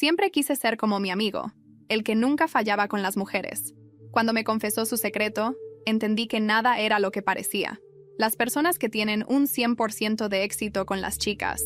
Siempre quise ser como mi amigo, el que nunca fallaba con las mujeres. Cuando me confesó su secreto, entendí que nada era lo que parecía. Las personas que tienen un 100% de éxito con las chicas.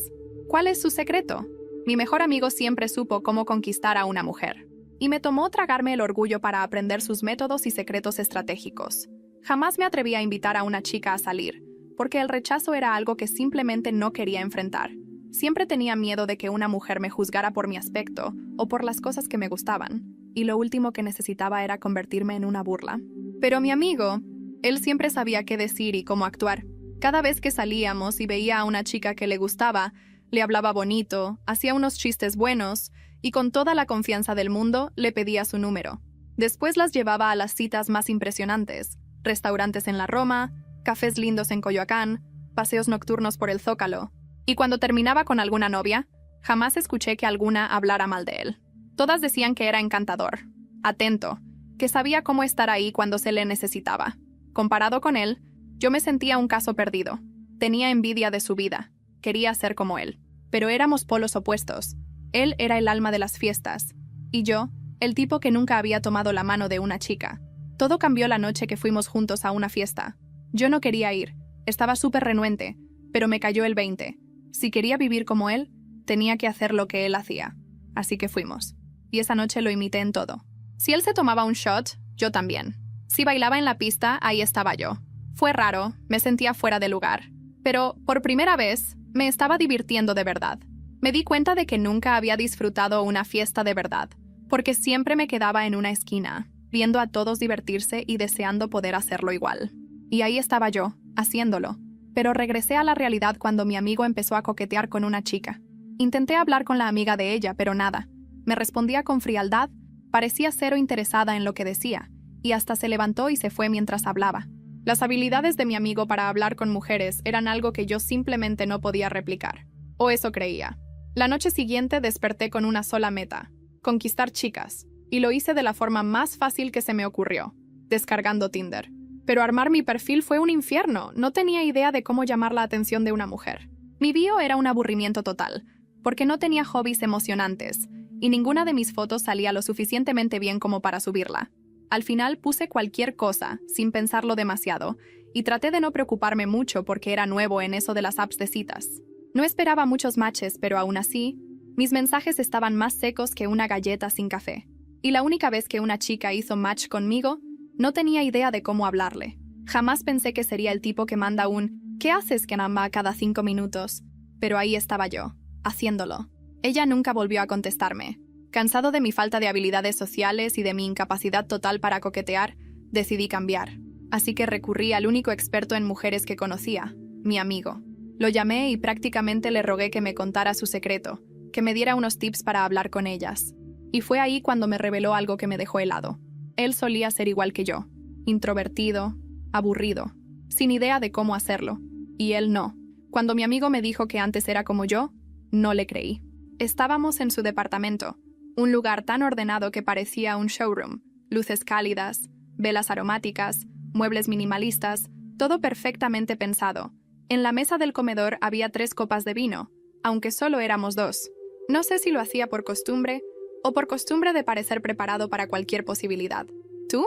¿Cuál es su secreto? Mi mejor amigo siempre supo cómo conquistar a una mujer. Y me tomó tragarme el orgullo para aprender sus métodos y secretos estratégicos. Jamás me atreví a invitar a una chica a salir, porque el rechazo era algo que simplemente no quería enfrentar. Siempre tenía miedo de que una mujer me juzgara por mi aspecto o por las cosas que me gustaban, y lo último que necesitaba era convertirme en una burla. Pero mi amigo, él siempre sabía qué decir y cómo actuar. Cada vez que salíamos y veía a una chica que le gustaba, le hablaba bonito, hacía unos chistes buenos, y con toda la confianza del mundo le pedía su número. Después las llevaba a las citas más impresionantes, restaurantes en la Roma, cafés lindos en Coyoacán, paseos nocturnos por el Zócalo. Y cuando terminaba con alguna novia, jamás escuché que alguna hablara mal de él. Todas decían que era encantador, atento, que sabía cómo estar ahí cuando se le necesitaba. Comparado con él, yo me sentía un caso perdido. Tenía envidia de su vida. Quería ser como él. Pero éramos polos opuestos. Él era el alma de las fiestas. Y yo, el tipo que nunca había tomado la mano de una chica. Todo cambió la noche que fuimos juntos a una fiesta. Yo no quería ir. Estaba súper renuente, pero me cayó el 20. Si quería vivir como él, tenía que hacer lo que él hacía. Así que fuimos. Y esa noche lo imité en todo. Si él se tomaba un shot, yo también. Si bailaba en la pista, ahí estaba yo. Fue raro, me sentía fuera de lugar. Pero, por primera vez, me estaba divirtiendo de verdad. Me di cuenta de que nunca había disfrutado una fiesta de verdad, porque siempre me quedaba en una esquina, viendo a todos divertirse y deseando poder hacerlo igual. Y ahí estaba yo, haciéndolo. Pero regresé a la realidad cuando mi amigo empezó a coquetear con una chica. Intenté hablar con la amiga de ella, pero nada. Me respondía con frialdad, parecía cero interesada en lo que decía, y hasta se levantó y se fue mientras hablaba. Las habilidades de mi amigo para hablar con mujeres eran algo que yo simplemente no podía replicar. O eso creía. La noche siguiente desperté con una sola meta: conquistar chicas. Y lo hice de la forma más fácil que se me ocurrió, descargando Tinder. Pero armar mi perfil fue un infierno, no tenía idea de cómo llamar la atención de una mujer. Mi bio era un aburrimiento total, porque no tenía hobbies emocionantes, y ninguna de mis fotos salía lo suficientemente bien como para subirla. Al final puse cualquier cosa, sin pensarlo demasiado, y traté de no preocuparme mucho porque era nuevo en eso de las apps de citas. No esperaba muchos matches, pero aún así, mis mensajes estaban más secos que una galleta sin café. Y la única vez que una chica hizo match conmigo, no tenía idea de cómo hablarle. Jamás pensé que sería el tipo que manda un ¿qué haces, caramba?, cada 5 minutos. Pero ahí estaba yo, haciéndolo. Ella nunca volvió a contestarme. Cansado de mi falta de habilidades sociales y de mi incapacidad total para coquetear, decidí cambiar. Así que recurrí al único experto en mujeres que conocía, mi amigo. Lo llamé y prácticamente le rogué que me contara su secreto, que me diera unos tips para hablar con ellas. Y fue ahí cuando me reveló algo que me dejó helado. Él solía ser igual que yo, introvertido, aburrido, sin idea de cómo hacerlo. Y él no. Cuando mi amigo me dijo que antes era como yo, no le creí. Estábamos en su departamento, un lugar tan ordenado que parecía un showroom, luces cálidas, velas aromáticas, muebles minimalistas, todo perfectamente pensado. En la mesa del comedor había 3 copas de vino, aunque solo éramos 2. No sé si lo hacía por costumbre, o por costumbre de parecer preparado para cualquier posibilidad. ¿Tú?,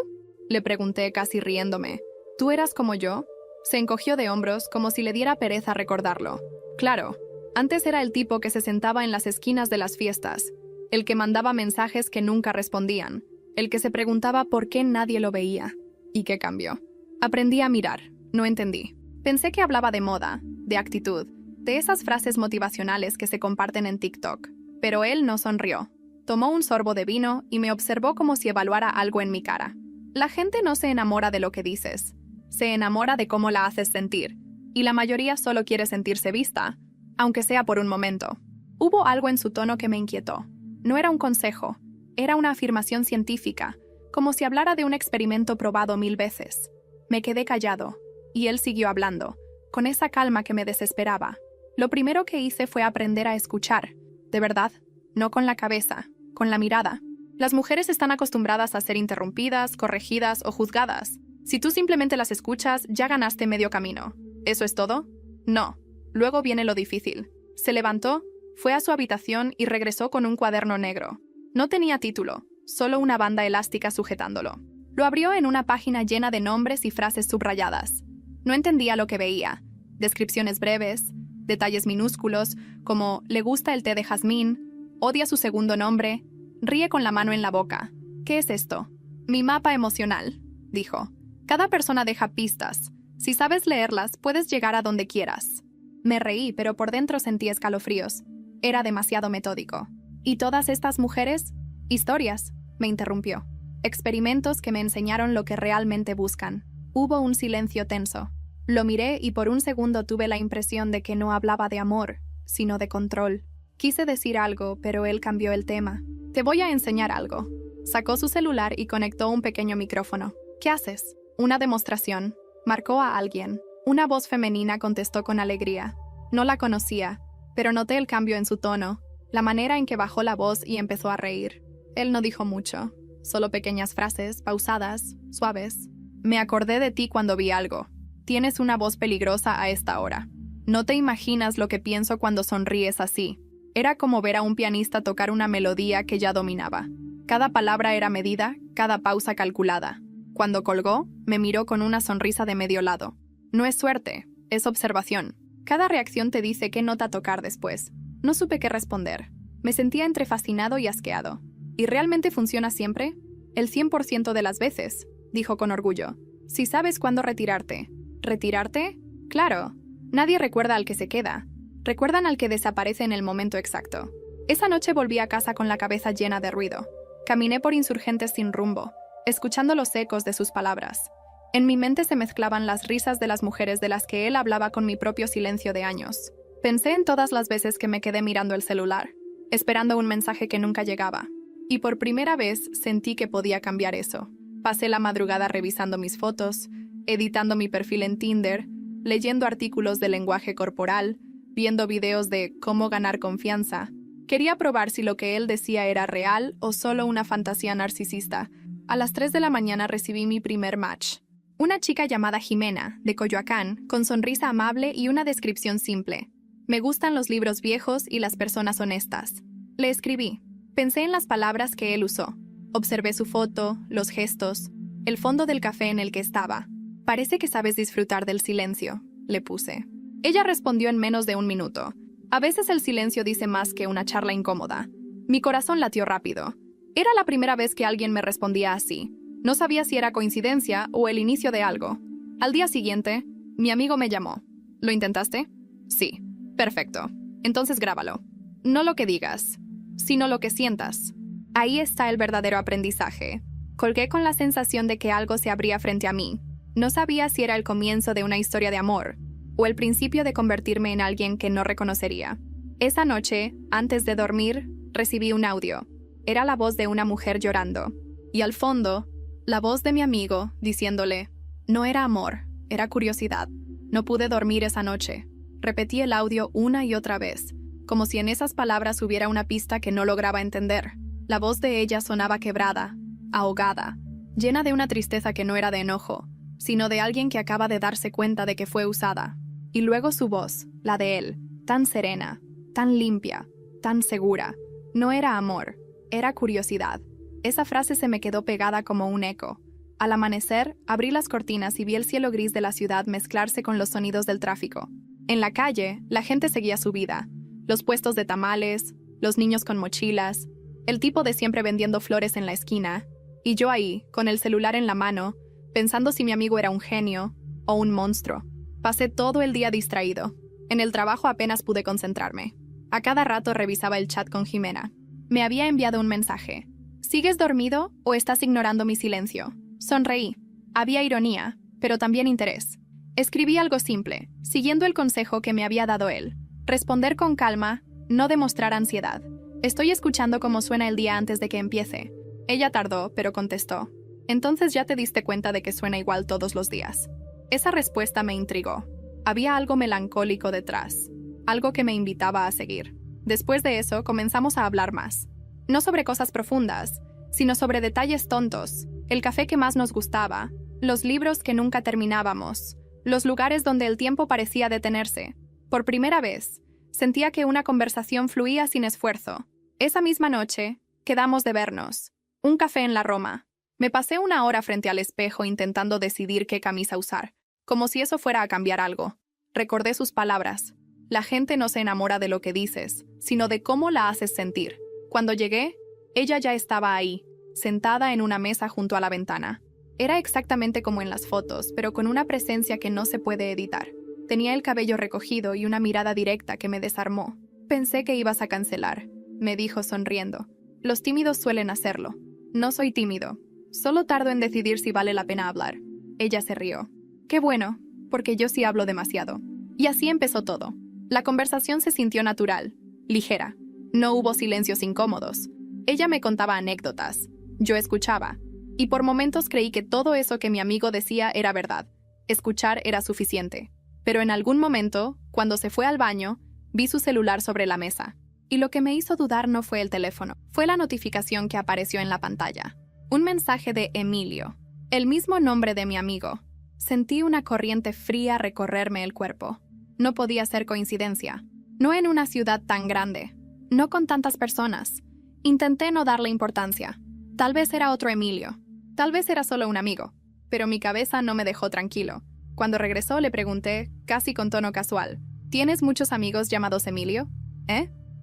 le pregunté casi riéndome. ¿Tú eras como yo? Se encogió de hombros como si le diera pereza recordarlo. Claro, antes era el tipo que se sentaba en las esquinas de las fiestas, el que mandaba mensajes que nunca respondían, el que se preguntaba por qué nadie lo veía. ¿Y qué cambió? Aprendí a mirar, no entendí. Pensé que hablaba de moda, de actitud, de esas frases motivacionales que se comparten en TikTok. Pero él no sonrió. Tomó un sorbo de vino y me observó como si evaluara algo en mi cara. La gente no se enamora de lo que dices. Se enamora de cómo la haces sentir. Y la mayoría solo quiere sentirse vista, aunque sea por un momento. Hubo algo en su tono que me inquietó. No era un consejo, era una afirmación científica, como si hablara de un experimento probado 1000 veces. Me quedé callado, y él siguió hablando, con esa calma que me desesperaba. Lo primero que hice fue aprender a escuchar, de verdad. No con la cabeza, con la mirada. Las mujeres están acostumbradas a ser interrumpidas, corregidas o juzgadas. Si tú simplemente las escuchas, ya ganaste medio camino. ¿Eso es todo? No. Luego viene lo difícil. Se levantó, Fue a su habitación y regresó con un cuaderno negro. No tenía título, solo una banda elástica sujetándolo. Lo abrió en una página llena de nombres y frases subrayadas. No entendía lo que veía. Descripciones breves, detalles minúsculos, como le gusta el té de jazmín, odia su segundo nombre, ríe con la mano en la boca. ¿Qué es esto? Mi mapa emocional, dijo. Cada persona deja pistas. Si sabes leerlas, puedes llegar a donde quieras. Me reí, pero por dentro sentí escalofríos. Era demasiado metódico. ¿Y todas estas mujeres? Historias, me interrumpió. Experimentos que me enseñaron lo que realmente buscan. Hubo un silencio tenso. Lo miré y por un segundo tuve la impresión de que no hablaba de amor, sino de control. Quise decir algo, pero él cambió el tema. Te voy a enseñar algo. Sacó su celular y conectó un pequeño micrófono. ¿Qué haces? Una demostración. Marcó a alguien. Una voz femenina contestó con alegría. No la conocía, pero noté el cambio en su tono, la manera en que bajó la voz y empezó a reír. Él no dijo mucho, solo pequeñas frases, pausadas, suaves. Me acordé de ti cuando vi algo. Tienes una voz peligrosa a esta hora. No te imaginas lo que pienso cuando sonríes así. Era como ver a un pianista tocar una melodía que ya dominaba. Cada palabra era medida, cada pausa calculada. Cuando colgó, me miró con una sonrisa de medio lado. No es suerte, es observación. Cada reacción te dice qué nota tocar después. No supe qué responder. Me sentía entre fascinado y asqueado. ¿Y realmente funciona siempre? El 100% de las veces, dijo con orgullo. Si sabes cuándo retirarte. ¿Retirarte? Claro. Nadie recuerda al que se queda. Recuerdan al que desaparece en el momento exacto. Esa noche volví a casa con la cabeza llena de ruido. Caminé por Insurgentes sin rumbo, escuchando los ecos de sus palabras. En mi mente se mezclaban las risas de las mujeres de las que él hablaba con mi propio silencio de años. Pensé en todas las veces que me quedé mirando el celular, esperando un mensaje que nunca llegaba. Y por primera vez sentí que podía cambiar eso. Pasé la madrugada revisando mis fotos, editando mi perfil en Tinder, leyendo artículos de lenguaje corporal, viendo videos de cómo ganar confianza. Quería probar si lo que él decía era real o solo una fantasía narcisista. A las 3 de la mañana recibí mi primer match. Una chica llamada Jimena, de Coyoacán, con sonrisa amable y una descripción simple. Me gustan los libros viejos y las personas honestas. Le escribí. Pensé en las palabras que él usó. Observé su foto, los gestos, el fondo del café en el que estaba. Parece que sabes disfrutar del silencio, le puse. Ella respondió en menos de un minuto. A veces el silencio dice más que una charla incómoda. Mi corazón latió rápido. Era la primera vez que alguien me respondía así. No sabía si era coincidencia o el inicio de algo. Al día siguiente, mi amigo me llamó. ¿Lo intentaste? Sí. Perfecto. Entonces grábalo. No lo que digas, sino lo que sientas. Ahí está el verdadero aprendizaje. Colgué con la sensación de que algo se abría frente a mí. No sabía si era el comienzo de una historia de amor o el principio de convertirme en alguien que no reconocería. Esa noche, antes de dormir, recibí un audio. Era la voz de una mujer llorando. Y al fondo, la voz de mi amigo diciéndole, no era amor, era curiosidad. No pude dormir esa noche. Repetí el audio una y otra vez, como si en esas palabras hubiera una pista que no lograba entender. La voz de ella sonaba quebrada, ahogada, llena de una tristeza que no era de enojo, sino de alguien que acaba de darse cuenta de que fue usada. Y luego su voz, la de él, tan serena, tan limpia, tan segura. No era amor, era curiosidad. Esa frase se me quedó pegada como un eco. Al amanecer, abrí las cortinas y vi el cielo gris de la ciudad mezclarse con los sonidos del tráfico. En la calle, la gente seguía su vida. Los puestos de tamales, los niños con mochilas, el tipo de siempre vendiendo flores en la esquina, y yo ahí, con el celular en la mano, pensando si mi amigo era un genio o un monstruo. Pasé todo el día distraído. En el trabajo apenas pude concentrarme. A cada rato revisaba el chat con Jimena. Me había enviado un mensaje. ¿Sigues dormido o estás ignorando mi silencio? Sonreí. Había ironía, pero también interés. Escribí algo simple, siguiendo el consejo que me había dado él. Responder con calma, no demostrar ansiedad. Estoy escuchando cómo suena el día antes de que empiece. Ella tardó, pero contestó. Entonces ya te diste cuenta de que suena igual todos los días. Esa respuesta me intrigó. Había algo melancólico detrás, algo que me invitaba a seguir. Después de eso, comenzamos a hablar más. No sobre cosas profundas, sino sobre detalles tontos, el café que más nos gustaba, los libros que nunca terminábamos, los lugares donde el tiempo parecía detenerse. Por primera vez, Sentía que una conversación fluía sin esfuerzo. Esa misma noche, quedamos de vernos. Un café en la Roma. Me pasé una hora frente al espejo intentando decidir qué camisa usar, como si eso fuera a cambiar algo. Recordé sus palabras. La gente no se enamora de lo que dices, sino de cómo la haces sentir. Cuando llegué, ella ya estaba ahí, sentada en una mesa junto a la ventana. Era exactamente como en las fotos, pero con una presencia que no se puede editar. Tenía el cabello recogido y una mirada directa que me desarmó. Pensé que ibas a cancelar, me dijo sonriendo. Los tímidos suelen hacerlo. No soy tímido. Solo tardo en decidir si vale la pena hablar. Ella se rió. Qué bueno, porque yo sí hablo demasiado. Y así empezó todo. La conversación se sintió natural, ligera. No hubo silencios incómodos. Ella me contaba anécdotas. Yo escuchaba. Y por momentos creí que todo eso que mi amigo decía era verdad. Escuchar era suficiente. Pero en algún momento, cuando se fue al baño, vi su celular sobre la mesa. Y lo que me hizo dudar no fue el teléfono, fue la notificación que apareció en la pantalla. Un mensaje de Emilio, el mismo nombre de mi amigo. Sentí una corriente fría recorrerme el cuerpo. No podía ser coincidencia. No en una ciudad tan grande. No con tantas personas. Intenté no darle importancia. Tal vez era otro Emilio. Tal vez era solo un amigo. Pero mi cabeza no me dejó tranquilo. Cuando regresó le pregunté, casi con tono casual, ¿tienes muchos amigos llamados Emilio?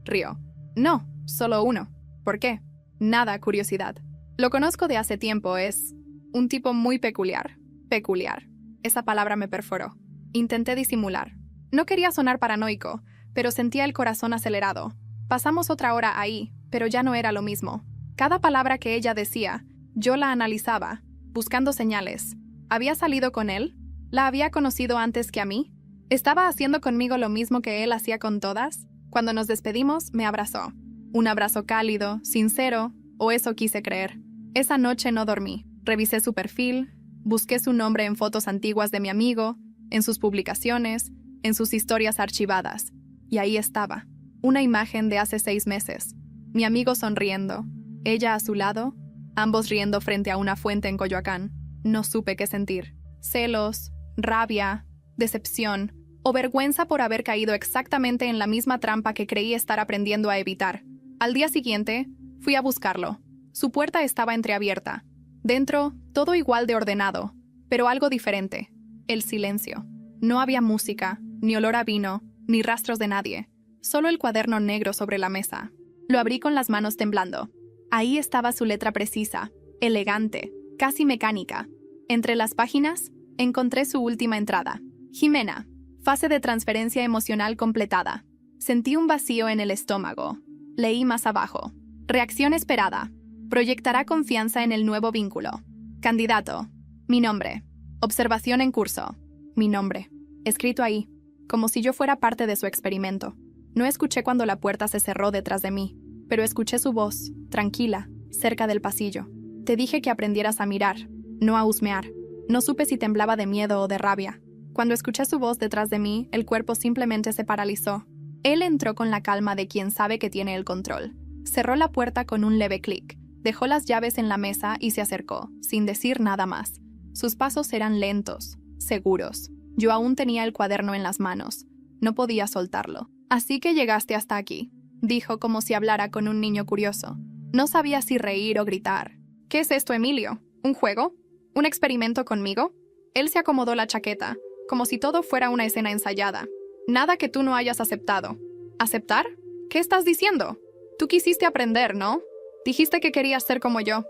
Rió. No, solo uno. ¿Por qué? Nada, curiosidad. Lo conozco de hace tiempo, es un tipo muy peculiar. Peculiar. Esa palabra me perforó. Intenté disimular. No quería sonar paranoico, pero sentía el corazón acelerado. Pasamos otra hora ahí, pero ya no era lo mismo. Cada palabra que ella decía, yo la analizaba, buscando señales. ¿Había salido con él? ¿La había conocido antes que a mí? ¿Estaba haciendo conmigo lo mismo que él hacía con todas? Cuando nos despedimos, me abrazó. Un abrazo cálido, sincero, o eso quise creer. Esa noche no dormí. Revisé su perfil, busqué su nombre en fotos antiguas de mi amigo, en sus publicaciones, en sus historias archivadas. Y ahí estaba, una imagen de hace 6 meses. Mi amigo sonriendo, ella a su lado, ambos riendo frente a una fuente en Coyoacán. No supe qué sentir. Celos, rabia, decepción o vergüenza por haber caído exactamente en la misma trampa que creí estar aprendiendo a evitar. Al día siguiente, fui a buscarlo. Su puerta estaba entreabierta. Dentro, todo igual de ordenado, pero algo diferente. El silencio. No había música, ni olor a vino, ni rastros de nadie. Solo el cuaderno negro sobre la mesa. Lo abrí con las manos temblando. Ahí estaba su letra precisa, elegante, casi mecánica. Entre las páginas, encontré su última entrada. Jimena. Fase de transferencia emocional completada. Sentí un vacío en el estómago. Leí más abajo. Reacción esperada. Proyectará confianza en el nuevo vínculo. Candidato. Mi nombre. Observación en curso. Mi nombre. Escrito ahí, como si yo fuera parte de su experimento. No escuché cuando la puerta se cerró detrás de mí, pero escuché su voz, tranquila, cerca del pasillo. Te dije que aprendieras a mirar, no a husmear. No supe si temblaba de miedo o de rabia. Cuando escuché su voz detrás de mí, el cuerpo simplemente se paralizó. Él entró con la calma de quien sabe que tiene el control. Cerró la puerta con un leve clic, dejó las llaves en la mesa y se acercó, sin decir nada más. Sus pasos eran lentos, seguros. Yo aún tenía el cuaderno en las manos. No podía soltarlo. Así que llegaste hasta aquí, dijo como si hablara con un niño curioso. No sabía si reír o gritar. ¿Qué es esto, Emilio? ¿Un juego? ¿Un experimento conmigo? Él se acomodó la chaqueta, como si todo fuera una escena ensayada. Nada que tú no hayas aceptado. ¿Aceptar? ¿Qué estás diciendo? Tú quisiste aprender, ¿no? Dijiste que querías ser como yo.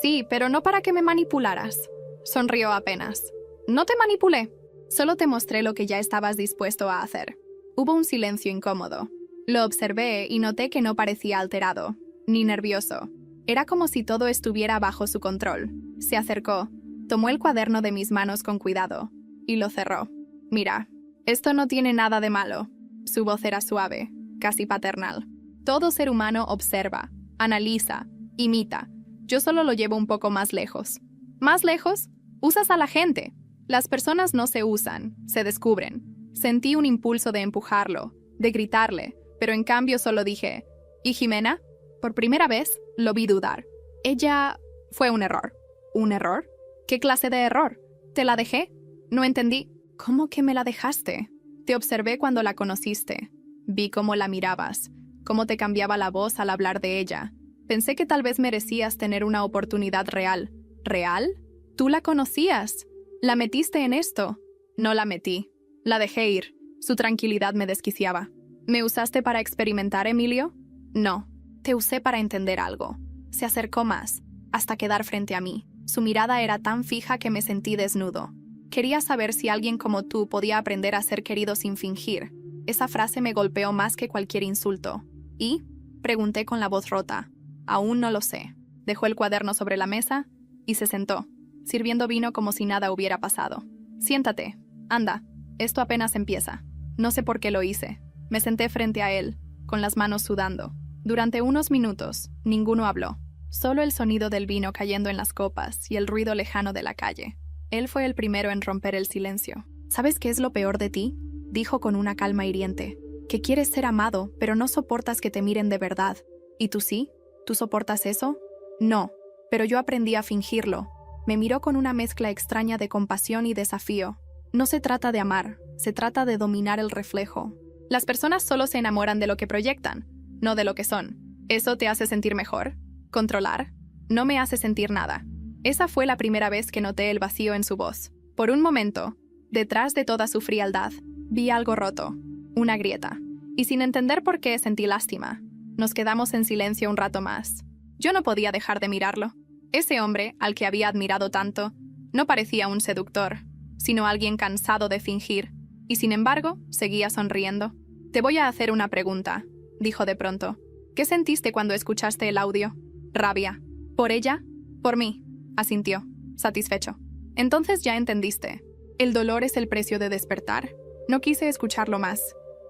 Sí, pero no para que me manipularas. Sonrió apenas. No te manipulé. Solo te mostré lo que ya estabas dispuesto a hacer. Hubo un silencio incómodo. Lo observé y noté que no parecía alterado, ni nervioso. Era como si todo estuviera bajo su control. Se acercó, tomó el cuaderno de mis manos con cuidado y lo cerró. Mira, esto no tiene nada de malo. Su voz era suave, casi paternal. Todo ser humano observa, analiza, imita. Yo solo lo llevo un poco más lejos. ¿Más lejos? Usas a la gente. Las personas no se usan, se descubren. Sentí un impulso de empujarlo, de gritarle, pero en cambio solo dije, ¿y Jimena? Por primera vez, lo vi dudar. Ella... fue un error. ¿Un error? ¿Qué clase de error? ¿Te la dejé? No entendí. ¿Cómo que me la dejaste? Te observé cuando la conociste. Vi cómo la mirabas, cómo te cambiaba la voz al hablar de ella. Pensé que tal vez merecías tener una oportunidad real. ¿Real? ¿Tú la conocías? ¿La metiste en esto? No la metí. La dejé ir. Su tranquilidad me desquiciaba. ¿Me usaste para experimentar, Emilio? No. Te usé para entender algo. Se acercó más, hasta quedar frente a mí. Su mirada era tan fija que me sentí desnudo. Quería saber si alguien como tú podía aprender a ser querido sin fingir. Esa frase me golpeó más que cualquier insulto. ¿Y? Pregunté con la voz rota. Aún no lo sé. Dejó el cuaderno sobre la mesa y se sentó, sirviendo vino como si nada hubiera pasado. Siéntate. Anda. Esto apenas empieza. No sé por qué lo hice. Me senté frente a él, con las manos sudando. Durante unos minutos, ninguno habló. Solo el sonido del vino cayendo en las copas y el ruido lejano de la calle. Él fue el primero en romper el silencio. ¿Sabes qué es lo peor de ti?, dijo con una calma hiriente. Que quieres ser amado, pero no soportas que te miren de verdad. ¿Y tú sí? ¿Tú soportas eso? No, pero yo aprendí a fingirlo. Me miró con una mezcla extraña de compasión y desafío. No se trata de amar, se trata de dominar el reflejo. Las personas solo se enamoran de lo que proyectan, no de lo que son. ¿Eso te hace sentir mejor? ¿Controlar? No me hace sentir nada. Esa fue la primera vez que noté el vacío en su voz. Por un momento, detrás de toda su frialdad, vi algo roto, una grieta. Y sin entender por qué sentí lástima. Nos quedamos en silencio un rato más. Yo no podía dejar de mirarlo. Ese hombre, al que había admirado tanto, no parecía un seductor, sino alguien cansado de fingir. Y sin embargo, seguía sonriendo. Te voy a hacer una pregunta, dijo de pronto. ¿Qué sentiste cuando escuchaste el audio? Rabia. ¿Por ella? Por mí, asintió, satisfecho. Entonces ya entendiste. El dolor es el precio de despertar. No quise escucharlo más.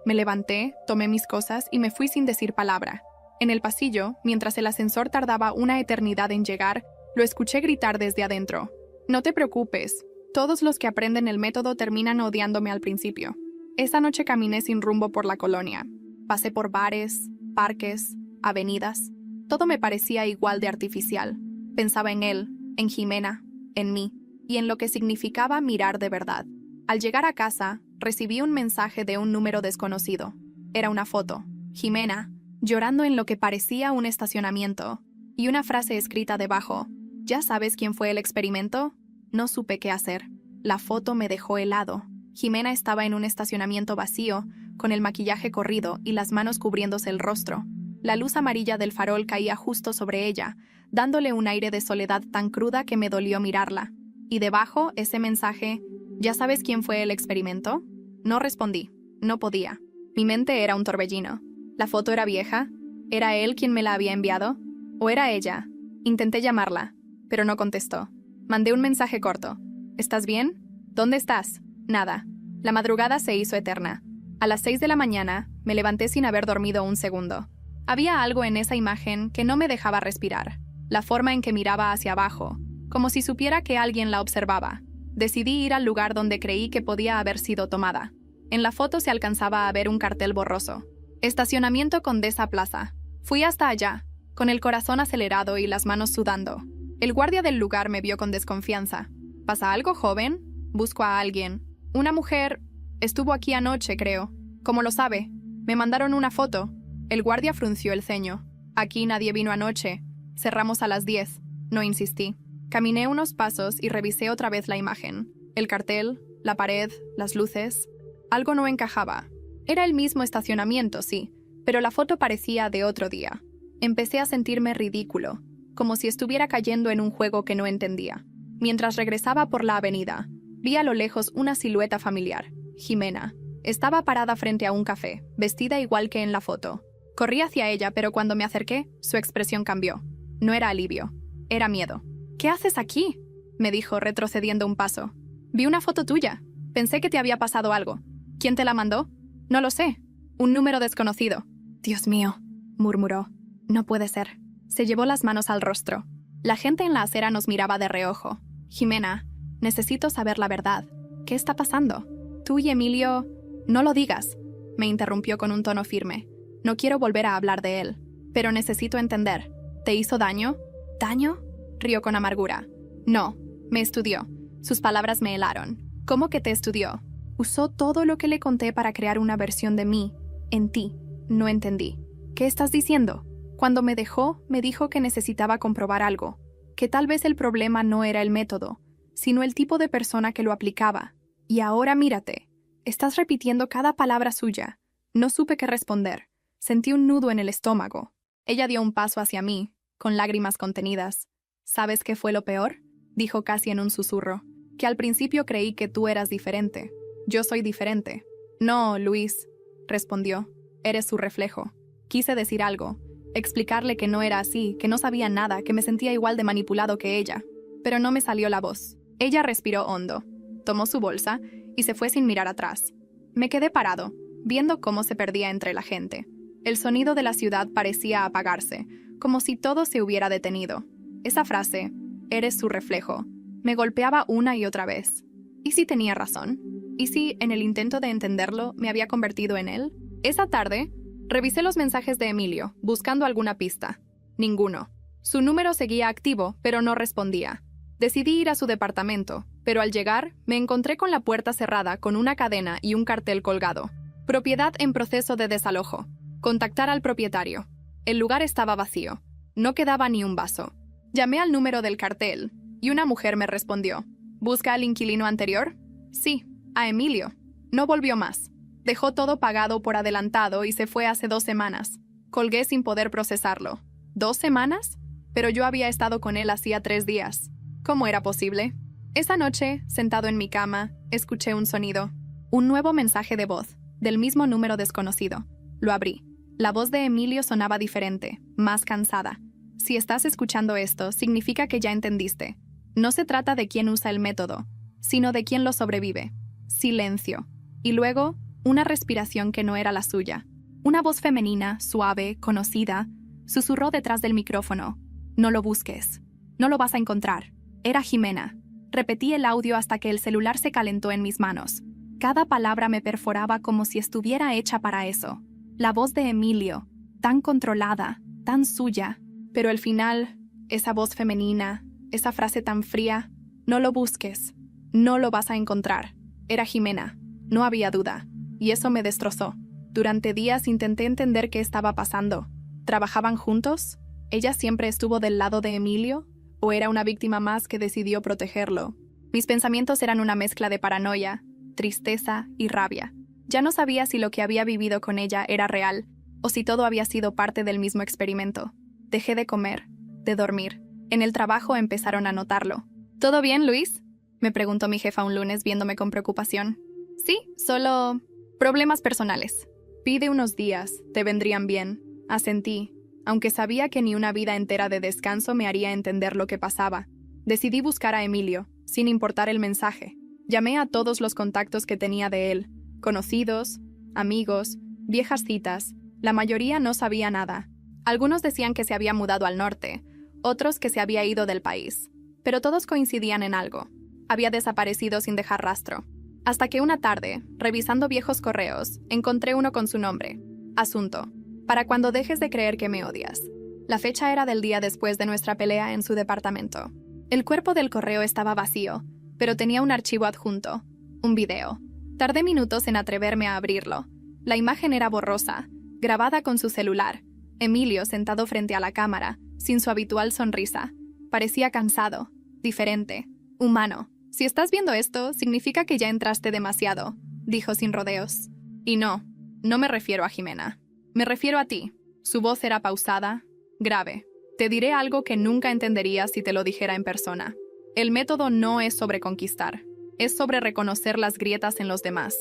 Me levanté, tomé mis cosas y me fui sin decir palabra. En el pasillo, mientras el ascensor tardaba una eternidad en llegar, lo escuché gritar desde adentro. No te preocupes. Todos los que aprenden el método terminan odiándome al principio. Esa noche caminé sin rumbo por la colonia. Pasé por bares, parques, avenidas. Todo me parecía igual de artificial. Pensaba en él, en Jimena, en mí, y en lo que significaba mirar de verdad. Al llegar a casa, recibí un mensaje de un número desconocido. Era una foto. Jimena, llorando en lo que parecía un estacionamiento, y una frase escrita debajo. ¿Ya sabes quién fue el experimento? No supe qué hacer. La foto me dejó helado. Jimena estaba en un estacionamiento vacío, con el maquillaje corrido y las manos cubriéndose el rostro. La luz amarilla del farol caía justo sobre ella, dándole un aire de soledad tan cruda que me dolió mirarla. Y debajo, ese mensaje, ¿ya sabes quién fue el experimento? No respondí. No podía. Mi mente era un torbellino. ¿La foto era vieja? ¿Era él quien me la había enviado? ¿O era ella? Intenté llamarla, pero no contestó. Mandé un mensaje corto. ¿Estás bien? ¿Dónde estás? Nada. La madrugada se hizo eterna. A las 6 de la mañana, me levanté sin haber dormido un segundo. Había algo en esa imagen que no me dejaba respirar. La forma en que miraba hacia abajo, como si supiera que alguien la observaba. Decidí ir al lugar donde creí que podía haber sido tomada. En la foto se alcanzaba a ver un cartel borroso. Estacionamiento Condesa Plaza. Fui hasta allá, con el corazón acelerado y las manos sudando. El guardia del lugar me vio con desconfianza. ¿Pasa algo, joven? Busco a alguien. Una mujer. Estuvo aquí anoche, creo. ¿Cómo lo sabe? Me mandaron una foto. El guardia frunció el ceño. Aquí nadie vino anoche. Cerramos a las 10. No insistí. Caminé unos pasos y revisé otra vez la imagen. El cartel, la pared, las luces. Algo no encajaba. Era el mismo estacionamiento, sí, pero la foto parecía de otro día. Empecé a sentirme ridículo, como si estuviera cayendo en un juego que no entendía. Mientras regresaba por la avenida, vi a lo lejos una silueta familiar. Jimena. Estaba parada frente a un café, vestida igual que en la foto. Corrí hacia ella, pero cuando me acerqué, su expresión cambió. No era alivio, era miedo. ¿Qué haces aquí?, me dijo, retrocediendo un paso. Vi una foto tuya. Pensé que te había pasado algo. ¿Quién te la mandó? No lo sé. Un número desconocido. Dios mío, murmuró. No puede ser. Se llevó las manos al rostro. La gente en la acera nos miraba de reojo. Jimena, necesito saber la verdad. ¿Qué está pasando? Tú y Emilio... No lo digas, me interrumpió con un tono firme. No quiero volver a hablar de él, pero necesito entender. ¿Te hizo daño? ¿Daño? Rió con amargura. No, me estudió. Sus palabras me helaron. ¿Cómo que te estudió? Usó todo lo que le conté para crear una versión de mí. En ti. No entendí. ¿Qué estás diciendo? Cuando me dejó, me dijo que necesitaba comprobar algo, que tal vez el problema no era el método, sino el tipo de persona que lo aplicaba. Y ahora mírate. Estás repitiendo cada palabra suya. No supe qué responder. Sentí un nudo en el estómago. Ella dio un paso hacia mí, con lágrimas contenidas. ¿Sabes qué fue lo peor? Dijo casi en un susurro. Que al principio creí que tú eras diferente. Yo soy diferente. No, Luis, respondió. Eres su reflejo. Quise decir algo, explicarle que no era así, que no sabía nada, que me sentía igual de manipulado que ella. Pero no me salió la voz. Ella respiró hondo, tomó su bolsa y se fue sin mirar atrás. Me quedé parado, viendo cómo se perdía entre la gente. El sonido de la ciudad parecía apagarse, como si todo se hubiera detenido. Esa frase, eres su reflejo, me golpeaba una y otra vez. ¿Y si tenía razón? ¿Y si, en el intento de entenderlo, me había convertido en él? Esa tarde, revisé los mensajes de Emilio, buscando alguna pista. Ninguno. Su número seguía activo, pero no respondía. Decidí ir a su departamento, pero al llegar, me encontré con la puerta cerrada con una cadena y un cartel colgado. Propiedad en proceso de desalojo. Contactar al propietario. El lugar estaba vacío. No quedaba ni un vaso. Llamé al número del cartel, y una mujer me respondió. ¿Busca al inquilino anterior? Sí, a Emilio. No volvió más. Dejó todo pagado por adelantado y se fue hace 2 semanas. Colgué sin poder procesarlo. ¿2 semanas? Pero yo había estado con él hacía 3 días. ¿Cómo era posible? Esa noche, sentado en mi cama, escuché un sonido. Un nuevo mensaje de voz, del mismo número desconocido. Lo abrí. La voz de Emilio sonaba diferente, más cansada. Si estás escuchando esto, significa que ya entendiste. No se trata de quién usa el método, sino de quién lo sobrevive. Silencio. Y luego, una respiración que no era la suya. Una voz femenina, suave, conocida, susurró detrás del micrófono. No lo busques. No lo vas a encontrar. Era Jimena. Repetí el audio hasta que el celular se calentó en mis manos. Cada palabra me perforaba como si estuviera hecha para eso. La voz de Emilio, tan controlada, tan suya. Pero al final, esa voz femenina, esa frase tan fría, no lo busques. No lo vas a encontrar. Era Jimena. No había duda. Y eso me destrozó. Durante días intenté entender qué estaba pasando. ¿Trabajaban juntos? ¿Ella siempre estuvo del lado de Emilio? ¿O era una víctima más que decidió protegerlo? Mis pensamientos eran una mezcla de paranoia, tristeza y rabia. Ya no sabía si lo que había vivido con ella era real, o si todo había sido parte del mismo experimento. Dejé de comer, de dormir. En el trabajo empezaron a notarlo. ¿Todo bien, Luis?, me preguntó mi jefa un lunes viéndome con preocupación. Sí, solo problemas personales. Pide unos días, te vendrían bien. Asentí, aunque sabía que ni una vida entera de descanso me haría entender lo que pasaba. Decidí buscar a Emilio, sin importar el mensaje. Llamé a todos los contactos que tenía de él, conocidos, amigos, viejas citas. La mayoría no sabía nada. Algunos decían que se había mudado al norte, otros que se había ido del país. Pero todos coincidían en algo. Había desaparecido sin dejar rastro. Hasta que una tarde, revisando viejos correos, encontré uno con su nombre. Asunto. Para cuando dejes de creer que me odias. La fecha era del día después de nuestra pelea en su departamento. El cuerpo del correo estaba vacío, pero tenía un archivo adjunto, un video. Tardé minutos en atreverme a abrirlo. La imagen era borrosa, grabada con su celular. Emilio sentado frente a la cámara, sin su habitual sonrisa. Parecía cansado, diferente, humano. Si estás viendo esto, significa que ya entraste demasiado, dijo sin rodeos. Y no me refiero a Jimena. Me refiero a ti. Su voz era pausada, grave. Te diré algo que nunca entenderías si te lo dijera en persona. El método no es sobre conquistar, es sobre reconocer las grietas en los demás,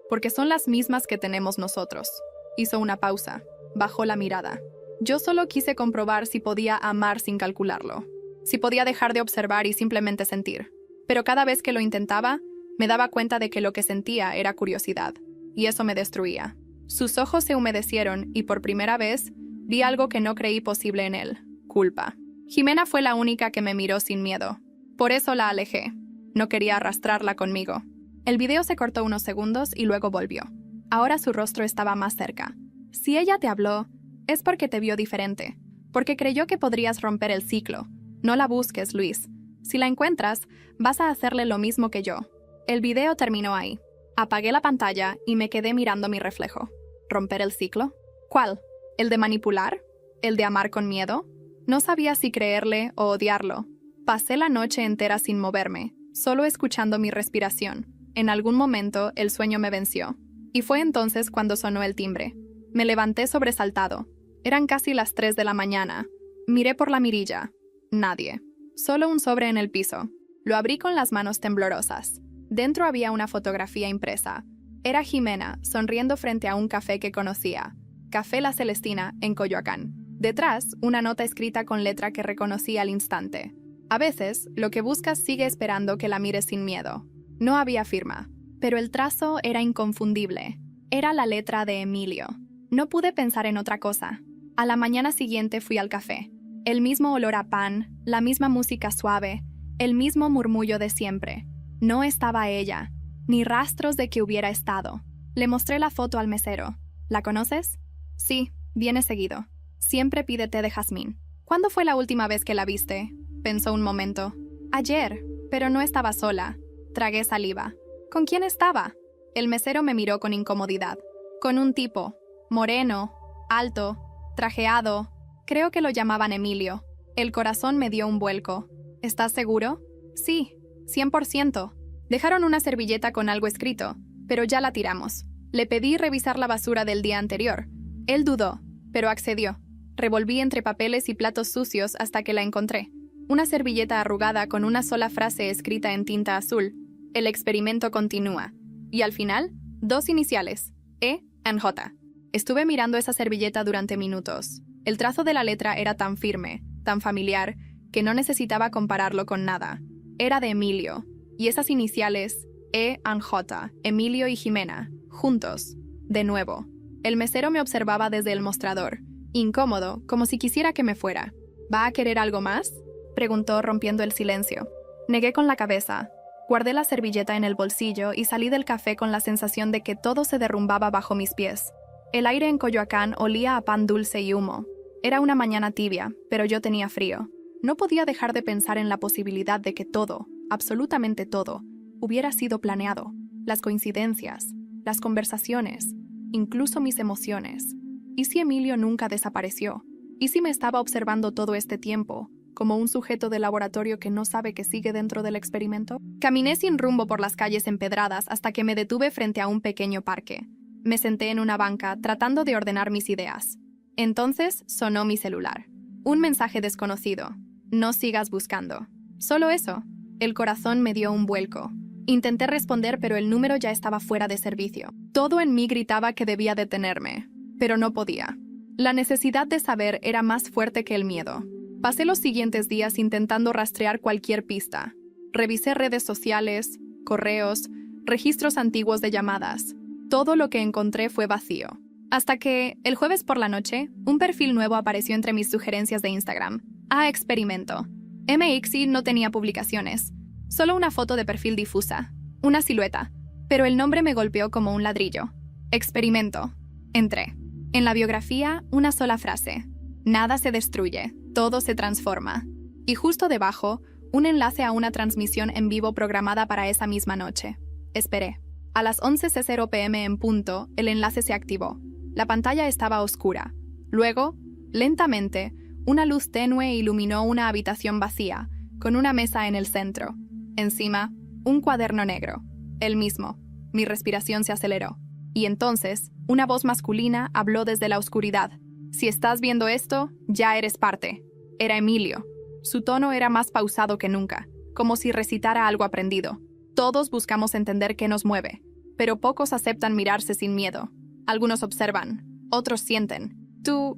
porque son las mismas que tenemos nosotros. Hizo una pausa, bajó la mirada. Yo solo quise comprobar si podía amar sin calcularlo, si podía dejar de observar y simplemente sentir. Pero cada vez que lo intentaba, me daba cuenta de que lo que sentía era curiosidad, y eso me destruía. Sus ojos se humedecieron y por primera vez vi algo que no creí posible en él: culpa. Jimena fue la única que me miró sin miedo. Por eso la alejé. No quería arrastrarla conmigo. El video se cortó unos segundos y luego volvió. Ahora su rostro estaba más cerca. Si ella te habló, es porque te vio diferente, porque creyó que podrías romper el ciclo. No la busques, Luis. Si la encuentras, vas a hacerle lo mismo que yo. El video terminó ahí. Apagué la pantalla y me quedé mirando mi reflejo. ¿Romper el ciclo? ¿Cuál? ¿El de manipular? ¿El de amar con miedo? No sabía si creerle o odiarlo. Pasé la noche entera sin moverme, solo escuchando mi respiración. En algún momento el sueño me venció. Y fue entonces cuando sonó el timbre. Me levanté sobresaltado. Eran casi las 3 de la mañana. Miré por la mirilla. Nadie. Solo un sobre en el piso. Lo abrí con las manos temblorosas. Dentro había una fotografía impresa. Era Jimena, sonriendo frente a un café que conocía. Café La Celestina, en Coyoacán. Detrás, una nota escrita con letra que reconocí al instante. A veces, lo que buscas sigue esperando que la mires sin miedo. No había firma, pero el trazo era inconfundible. Era la letra de Emilio. No pude pensar en otra cosa. A la mañana siguiente fui al café. El mismo olor a pan, la misma música suave, el mismo murmullo de siempre. No estaba ella, ni rastros de que hubiera estado. Le mostré la foto al mesero. ¿La conoces? Sí, viene seguido. Siempre pide té de jazmín. ¿Cuándo fue la última vez que la viste? Pensó un momento. Ayer, pero no estaba sola. Tragué saliva. ¿Con quién estaba? El mesero me miró con incomodidad. Con un tipo. Moreno, alto, trajeado. Creo que lo llamaban Emilio. El corazón me dio un vuelco. ¿Estás seguro? Sí, 100%. Dejaron una servilleta con algo escrito, pero ya la tiramos. Le pedí revisar la basura del día anterior. Él dudó, pero accedió. Revolví entre papeles y platos sucios hasta que la encontré. Una servilleta arrugada con una sola frase escrita en tinta azul. El experimento continúa. Y al final, 2 iniciales, E and J. Estuve mirando esa servilleta durante minutos. El trazo de la letra era tan firme, tan familiar, que no necesitaba compararlo con nada. Era de Emilio. Y esas iniciales, E and J, Emilio y Jimena, juntos. De nuevo. El mesero me observaba desde el mostrador, incómodo, como si quisiera que me fuera. ¿Va a querer algo más?, preguntó rompiendo el silencio. Negué con la cabeza. Guardé la servilleta en el bolsillo y salí del café con la sensación de que todo se derrumbaba bajo mis pies. El aire en Coyoacán olía a pan dulce y humo. Era una mañana tibia, pero yo tenía frío. No podía dejar de pensar en la posibilidad de que todo, absolutamente todo, hubiera sido planeado. Las coincidencias, las conversaciones, incluso mis emociones. ¿Y si Emilio nunca desapareció? ¿Y si me estaba observando todo este tiempo, como un sujeto de laboratorio que no sabe que sigue dentro del experimento? Caminé sin rumbo por las calles empedradas hasta que me detuve frente a un pequeño parque. Me senté en una banca tratando de ordenar mis ideas. Entonces sonó mi celular. Un mensaje desconocido. No sigas buscando. Solo eso. El corazón me dio un vuelco. Intenté responder, pero el número ya estaba fuera de servicio. Todo en mí gritaba que debía detenerme, pero no podía. La necesidad de saber era más fuerte que el miedo. Pasé los siguientes días intentando rastrear cualquier pista. Revisé redes sociales, correos, registros antiguos de llamadas. Todo lo que encontré fue vacío. Hasta que, el jueves por la noche, un perfil nuevo apareció entre mis sugerencias de Instagram. Experimento. MXI no tenía publicaciones. Solo una foto de perfil difusa. Una silueta. Pero el nombre me golpeó como un ladrillo. Experimento. Entré. En la biografía, una sola frase. Nada se destruye, todo se transforma. Y justo debajo, un enlace a una transmisión en vivo programada para esa misma noche. Esperé. A las 11:00 p.m. en punto, el enlace se activó. La pantalla estaba oscura. Luego, lentamente, una luz tenue iluminó una habitación vacía, con una mesa en el centro. Encima, un cuaderno negro. El mismo. Mi respiración se aceleró. Y entonces, una voz masculina habló desde la oscuridad. Si estás viendo esto, ya eres parte. Era Emilio. Su tono era más pausado que nunca, como si recitara algo aprendido. Todos buscamos entender qué nos mueve, pero pocos aceptan mirarse sin miedo. Algunos observan, otros sienten. Tú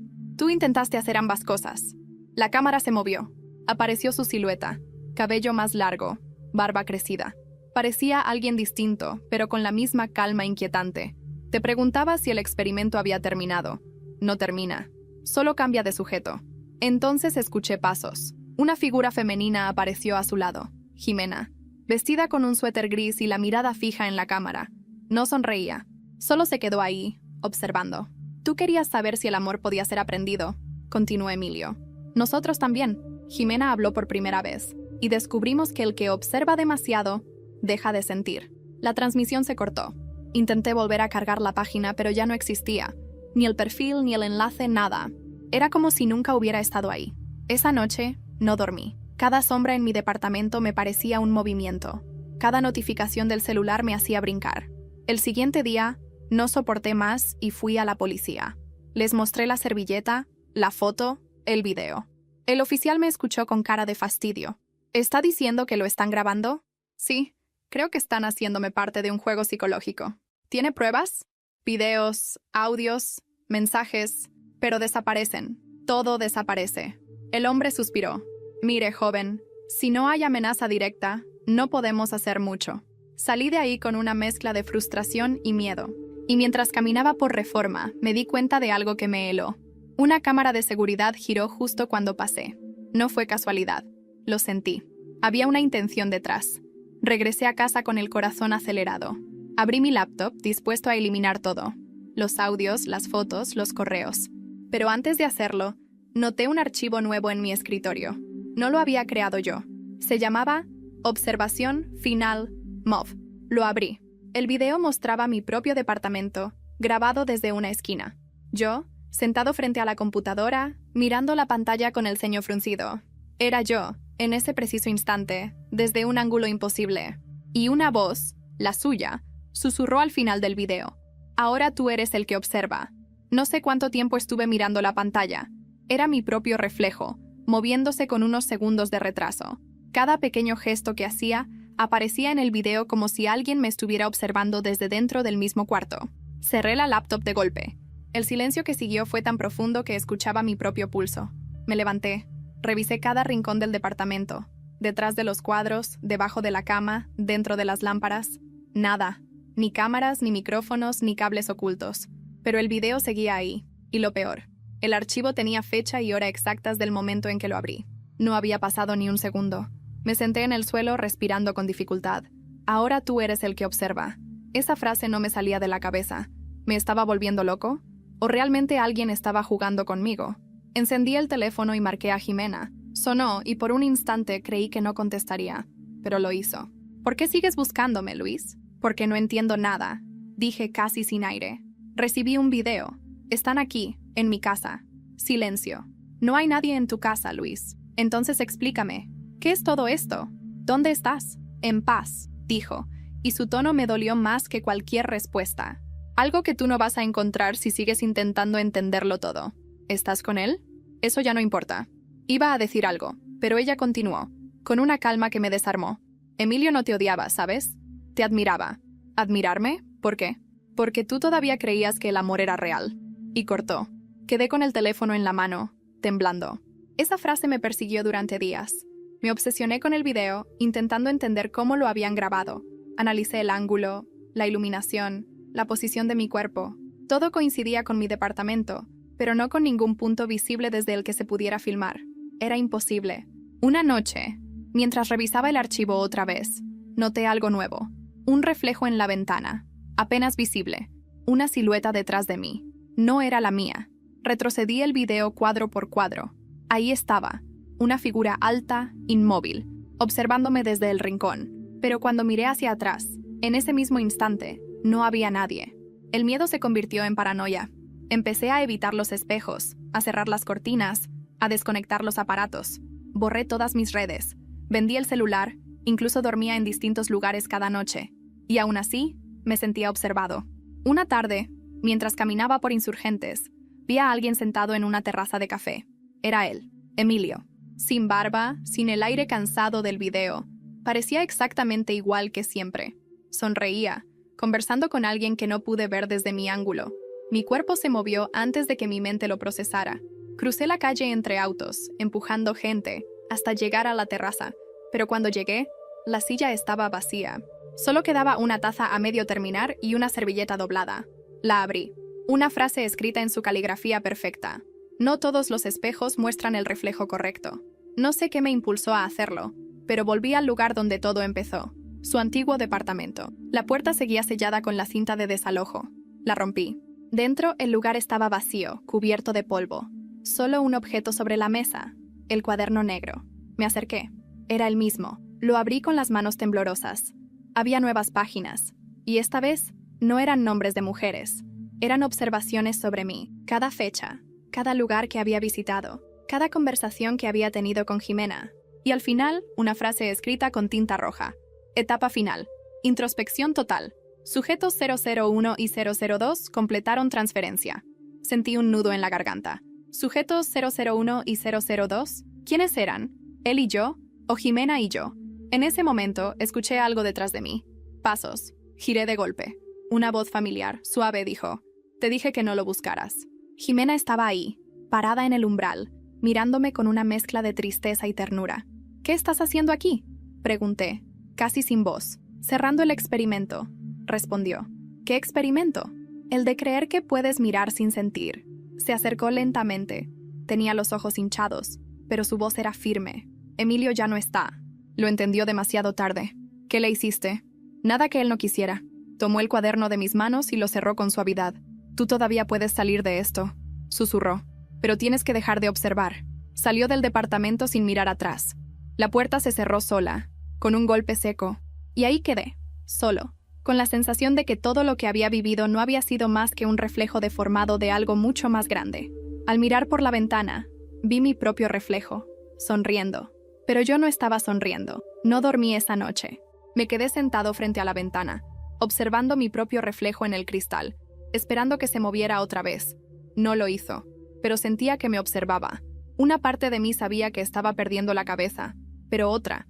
intentaste hacer ambas cosas. La cámara se movió. Apareció su silueta. Cabello más largo, barba crecida. Parecía alguien distinto, pero con la misma calma inquietante. Te preguntaba si el experimento había terminado. No termina. Solo cambia de sujeto. Entonces escuché pasos. Una figura femenina apareció a su lado. Jimena. Vestida con un suéter gris y la mirada fija en la cámara. No sonreía. Solo se quedó ahí, observando. Tú querías saber si el amor podía ser aprendido, continuó Emilio. Nosotros también. Jimena habló por primera vez, y descubrimos que el que observa demasiado, deja de sentir. La transmisión se cortó. Intenté volver a cargar la página, pero ya no existía. Ni el perfil, ni el enlace, nada. Era como si nunca hubiera estado ahí. Esa noche, no dormí. Cada sombra en mi departamento me parecía un movimiento. Cada notificación del celular me hacía brincar. El siguiente día, no soporté más y fui a la policía. Les mostré la servilleta, la foto, el video. El oficial me escuchó con cara de fastidio. ¿Está diciendo que lo están grabando? Sí, creo que están haciéndome parte de un juego psicológico. ¿Tiene pruebas? Videos, audios, mensajes, pero desaparecen. Todo desaparece. El hombre suspiró. Mire, joven, si no hay amenaza directa, no podemos hacer mucho. Salí de ahí con una mezcla de frustración y miedo. Y mientras caminaba por Reforma, me di cuenta de algo que me heló. Una cámara de seguridad giró justo cuando pasé. No fue casualidad. Lo sentí. Había una intención detrás. Regresé a casa con el corazón acelerado. Abrí mi laptop, dispuesto a eliminar todo. Los audios, las fotos, los correos. Pero antes de hacerlo, noté un archivo nuevo en mi escritorio. No lo había creado yo. Se llamaba Observación Final MOV. Lo abrí. El video mostraba mi propio departamento, grabado desde una esquina. Yo, sentado frente a la computadora, mirando la pantalla con el ceño fruncido. Era yo, en ese preciso instante, desde un ángulo imposible. Y una voz, la suya, susurró al final del video. Ahora tú eres el que observa. No sé cuánto tiempo estuve mirando la pantalla. Era mi propio reflejo, moviéndose con unos segundos de retraso. Cada pequeño gesto que hacía aparecía en el video como si alguien me estuviera observando desde dentro del mismo cuarto. Cerré la laptop de golpe. El silencio que siguió fue tan profundo que escuchaba mi propio pulso. Me levanté. Revisé cada rincón del departamento. Detrás de los cuadros, debajo de la cama, dentro de las lámparas. Nada. Ni cámaras, ni micrófonos, ni cables ocultos. Pero el video seguía ahí. Y lo peor. El archivo tenía fecha y hora exactas del momento en que lo abrí. No había pasado ni un segundo. Me senté en el suelo respirando con dificultad. Ahora tú eres el que observa. Esa frase no me salía de la cabeza. ¿Me estaba volviendo loco? ¿O realmente alguien estaba jugando conmigo? Encendí el teléfono y marqué a Jimena. Sonó y por un instante creí que no contestaría. Pero lo hizo. ¿Por qué sigues buscándome, Luis? Porque no entiendo nada. Dije casi sin aire. Recibí un video. Están aquí, en mi casa. Silencio. No hay nadie en tu casa, Luis. Entonces explícame. ¿Qué es todo esto? ¿Dónde estás? En paz, dijo, y su tono me dolió más que cualquier respuesta. Algo que tú no vas a encontrar si sigues intentando entenderlo todo. ¿Estás con él? Eso ya no importa. Iba a decir algo, pero ella continuó, con una calma que me desarmó. Emilio no te odiaba, ¿sabes? Te admiraba. ¿Admirarme? ¿Por qué? Porque tú todavía creías que el amor era real. Y cortó. Quedé con el teléfono en la mano, temblando. Esa frase me persiguió durante días. Me obsesioné con el video, intentando entender cómo lo habían grabado. Analicé el ángulo, la iluminación, la posición de mi cuerpo. Todo coincidía con mi departamento, pero no con ningún punto visible desde el que se pudiera filmar. Era imposible. Una noche, mientras revisaba el archivo otra vez, noté algo nuevo. Un reflejo en la ventana, apenas visible. Una silueta detrás de mí. No era la mía. Retrocedí el video cuadro por cuadro. Ahí estaba. Una figura alta, inmóvil, observándome desde el rincón. Pero cuando miré hacia atrás, en ese mismo instante, no había nadie. El miedo se convirtió en paranoia. Empecé a evitar los espejos, a cerrar las cortinas, a desconectar los aparatos. Borré todas mis redes. Vendí el celular, incluso dormía en distintos lugares cada noche. Y aún así, me sentía observado. Una tarde, mientras caminaba por Insurgentes, vi a alguien sentado en una terraza de café. Era él, Emilio. Sin barba, sin el aire cansado del video. Parecía exactamente igual que siempre. Sonreía, conversando con alguien que no pude ver desde mi ángulo. Mi cuerpo se movió antes de que mi mente lo procesara. Crucé la calle entre autos, empujando gente, hasta llegar a la terraza. Pero cuando llegué, la silla estaba vacía. Solo quedaba una taza a medio terminar y una servilleta doblada. La abrí. Una frase escrita en su caligrafía perfecta. No todos los espejos muestran el reflejo correcto. No sé qué me impulsó a hacerlo, pero volví al lugar donde todo empezó. Su antiguo departamento. La puerta seguía sellada con la cinta de desalojo. La rompí. Dentro, el lugar estaba vacío, cubierto de polvo. Solo un objeto sobre la mesa. El cuaderno negro. Me acerqué. Era el mismo. Lo abrí con las manos temblorosas. Había nuevas páginas. Y esta vez, No eran nombres de mujeres. Eran observaciones sobre mí, cada fecha, cada lugar que había visitado, cada conversación que había tenido con Jimena. Y al final, una frase escrita con tinta roja. Etapa final. Introspección total. Sujetos 001 y 002 completaron transferencia. Sentí un nudo en la garganta. Sujetos 001 y 002, ¿quiénes eran? ¿Él y yo? ¿O Jimena y yo? En ese momento, escuché algo detrás de mí. Pasos. Giré de golpe. Una voz familiar, suave, dijo: «Te dije que no lo buscaras». Jimena estaba ahí, parada en el umbral, mirándome con una mezcla de tristeza y ternura. «¿Qué estás haciendo aquí?», pregunté, casi sin voz. «Cerrando el experimento», respondió. «¿Qué experimento?». «El de creer que puedes mirar sin sentir». Se acercó lentamente. Tenía los ojos hinchados, pero su voz era firme. «Emilio ya no está». Lo entendió demasiado tarde. «¿Qué le hiciste?». «Nada que él no quisiera». Tomó el cuaderno de mis manos y lo cerró con suavidad. «Tú todavía puedes salir de esto», susurró. «Pero tienes que dejar de observar». Salió del departamento sin mirar atrás. La puerta se cerró sola, con un golpe seco. Y ahí quedé, solo, con la sensación de que todo lo que había vivido no había sido más que un reflejo deformado de algo mucho más grande. Al mirar por la ventana, vi mi propio reflejo, sonriendo. Pero yo no estaba sonriendo. No dormí esa noche. Me quedé sentado frente a la ventana, observando mi propio reflejo en el cristal, esperando que se moviera otra vez. No lo hizo, pero sentía que me observaba. Una parte de mí sabía que estaba perdiendo la cabeza, pero otra